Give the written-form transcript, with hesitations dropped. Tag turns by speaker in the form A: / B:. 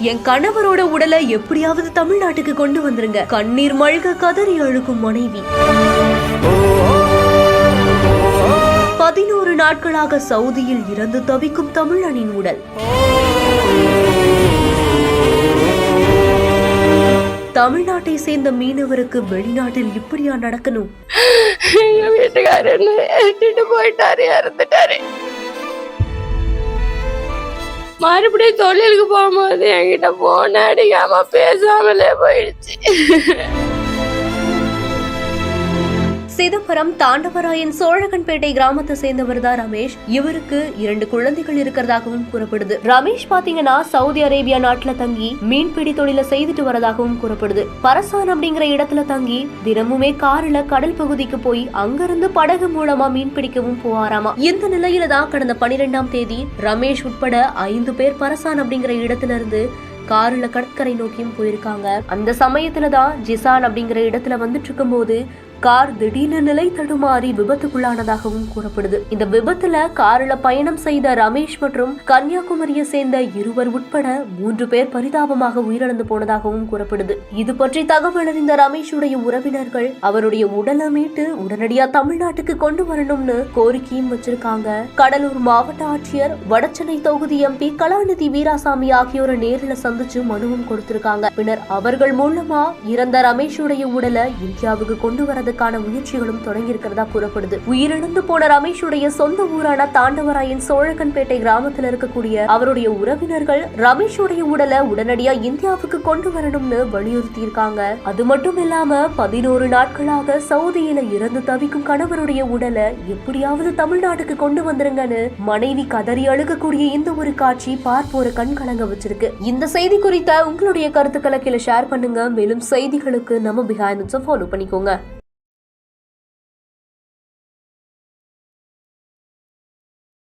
A: என் கணவரோட உடலை எப்படியாவது தமிழ்நாட்டுக்கு கொண்டு வந்துருங்க. கண்ணீர் மல்க கதறி அழுகும் மனைவி. 11 நாட்களாக சவுதியில் இறந்து தவிக்கும் தமிழனின் உடல். தமிழ்நாட்டை சேர்ந்த மீனவருக்கு வெளிநாட்டில் இப்படியா நடக்கணும்?
B: எங்க வீட்டுக்காரர் போயிட்டாரு, இறந்துட்டாரு. மறுபடியும் தொழிலுக்கு போகும்போது என்கிட்ட போன அடிக்காம பேசாமலே போயிடுச்சு.
A: சிதம்பரம் தாண்டவராயன் சோழகன்பேட்டை கிராமத்தை சேர்ந்தவர் தான் ரமேஷ். இவருக்கு 2 குழந்தைகள் இருக்கிறதாகவும் கூறப்படுது. ரமேஷ் பாத்தீங்கன்னா சவுதி அரேபியா நாட்டுல தங்கி மீன்பிடி தொழில செய்துட்டு வரதாகவும் கூறப்படுது. பரசான் அப்படிங்கிற இடத்துல தங்கி தினமுமே காரில கடல் பகுதிக்கு போய் அங்கிருந்து படகு மூலமா மீன் பிடிக்கவும் போவாராமா. இந்த நிலையில தான் கடந்த 12ஆம் தேதி ரமேஷ் உட்பட 5 பேர் பரசான் அப்படிங்கிற இடத்துல இருந்து காரில கடற்கரை நோக்கியும் போயிருக்காங்க. அந்த சமயத்துலதான் ஜிசான் அப்படிங்கிற இடத்துல வந்துட்டு இருக்கும் போது கார் திடீர்னு நிலை தடுமாறி விபத்துக்குள்ளானதாகவும் கூறப்படுது. இந்த விபத்துல காரில பயணம் செய்த ரமேஷ் மற்றும் கன்னியாகுமரியை சேர்ந்த 2 உட்பட 3 பேர் பரிதாபமாக உயிரிழந்து போனதாகவும் கூறப்படுது. இது பற்றி தகவல் அறிந்த ரமேஷுடைய உறவினர்கள் அவருடைய உடலை மீட்டு உடனடியா தமிழ்நாட்டுக்கு கொண்டு வரணும்னு கோரிக்கையும் வச்சிருக்காங்க. கடலூர் மாவட்ட ஆட்சியர், வடசென்னை தொகுதி எம்பி கலாநிதி வீராசாமி ஆகியோரை நேரில் சந்திச்சு மனுவும் கொடுத்திருக்காங்க. பின்னர் அவர்கள் மூலமா இறந்த ரமேஷுடைய உடலை இந்தியாவுக்கு கொண்டு வர முயற்சிகளும் தொடங்கி இருக்கிறதா கூறப்படுது. உயிரிழந்து போன ரமேஷுடைய சொந்த ஊரான தாண்டவராயன் சோழகன்பேட்டை கிராமத்தில் இருக்கக்கூடிய அவருடைய உறவினர்கள் ரமேஷுடைய உடலை உடனடியா இந்தியாவுக்கு கொண்டு வரணும்னு வலியுறுத்தி இருக்காங்க. அது மட்டும் இல்லாம 11 நாட்களாக சவுதியில இறந்து தவிக்கும் கணவருடைய உடலை எப்படியாவது தமிழ்நாட்டுக்கு கொண்டு வந்துருங்கன்னு மனைவி கதறி அழுகக்கூடிய இந்த ஒரு காட்சி பார்ப்போர கண் கலங்க வச்சிருக்கு. இந்த செய்தி குறித்த உங்களுடைய கருத்துக்களை கீழே ஷேர் பண்ணுங்க. மேலும் செய்திகளுக்கு நம்ம பிஹைண்ட் ஃபாலோ பண்ணிக்கோங்க.